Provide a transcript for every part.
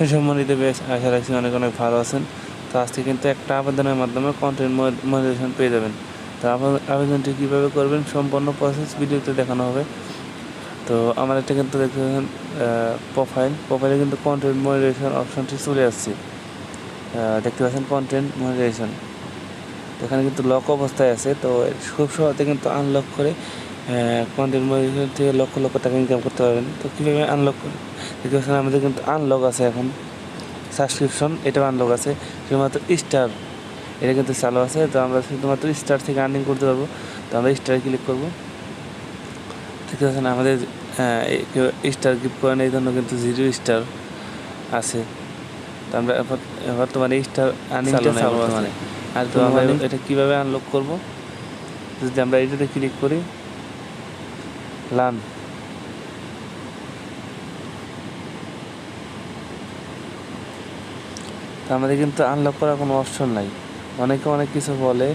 সম্মানিত বেশ, আশা রাখছি অনেক অনেক ভালো আছেন। তো আজকে কিন্তু একটা আবেদনের মাধ্যমে কন্টেন্ট মনিটাইজেশন পেয়ে যাবেন। তো আবেদনটি কীভাবে করবেন সম্পূর্ণ প্রসেস ভিডিওতে দেখানো হবে। তো আমার এটা কিন্তু দেখতে পাচ্ছেন প্রোফাইলে কিন্তু কন্টেন্ট মনিটাইজেশন অপশনটি চলে আসছে। দেখতে পাচ্ছেন কন্টেন্ট মনিটাইজেশন, এখানে কিন্তু লক অবস্থায় আছে। তো খুব সহজে কিন্তু আনলক করে কন্টেন্ট মনিটাইজেশন থেকে লক্ষ লক্ষ টাকা ইনকাম করতে পারবেন। তো কীভাবে আনলক করবেন দেখতে পাচ্ছেন, আমাদের কিন্তু আনলক আছে এখন, সাবস্ক্রিপশন এটাও আনলক আছে, শুধুমাত্র স্টার এটা কিন্তু চালু আছে। তো আমরা শুধুমাত্র স্টার থেকে আর্নিং করতে পারবো। তো আমরা স্টারে ক্লিক করবো। দেখতে পাচ্ছেন আমাদের স্টার গিফট করেন, এই জন্য কিন্তু 0 স্টার আছে। তো আমরা বর্তমানে স্টার আর্নিংটা চালু আছে। আর তো আমরা এটা কীভাবে আনলক করব, যদি আমরা এটাতে ক্লিক করি লার্ন, তো আমাদের কিন্তু আনলক করার কোনো অপশন নাই। অনেকে অনেক কিছু বলে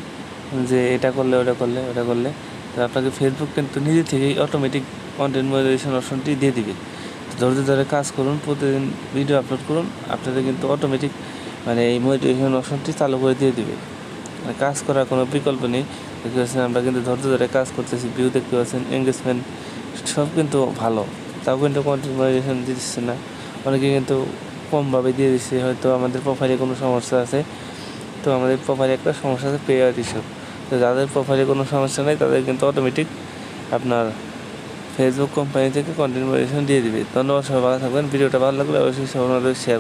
যে এটা করলে ওটা করলে, তো আপনাকে ফেসবুক কিন্তু নিজে থেকেই অটোমেটিক কন্টেন্ট মনিটাইজেশন অপশনটি দিয়ে দিবে। তো ধৈর্য ধরে কাজ করুন, প্রতিদিন ভিডিও আপলোড করুন, আপনাদের কিন্তু অটোমেটিক এই মনিটাইজেশন অপশনটি চালু করে দিয়ে দিবে। কাজ করার কোনো বিকল্প নেই। দেখতে পাচ্ছেন আমরা কিন্তু ধৈর্য ধরে কাজ করতেছি, ভিউ দেখতে পাচ্ছেন, এঙ্গেজমেন্ট সব কিন্তু ভালো, তাও কিন্তু কন্টেন্ট মনিটাইজেশন দিচ্ছে না। অনেকে কিন্তু কমভাবে দিয়ে দিচ্ছে, হয়তো আমাদের প্রোফাইলে কোনো সমস্যা আছে। তো আমাদের প্রোফাইলে একটা সমস্যা আছে, পেয়ার ইস্যু। তো যাদের প্রোফাইলে কোনো সমস্যা নেই তাদের কিন্তু অটোমেটিক আপনার ফেসবুক কোম্পানি থেকে কন্টেন্ট মনিটাইজেশন দিয়ে দিবে। ধন্যবাদ, সবাই ভালো থাকবেন। ভিডিওটা ভালো লাগলে অবশ্যই সবার মধ্যে শেয়ার।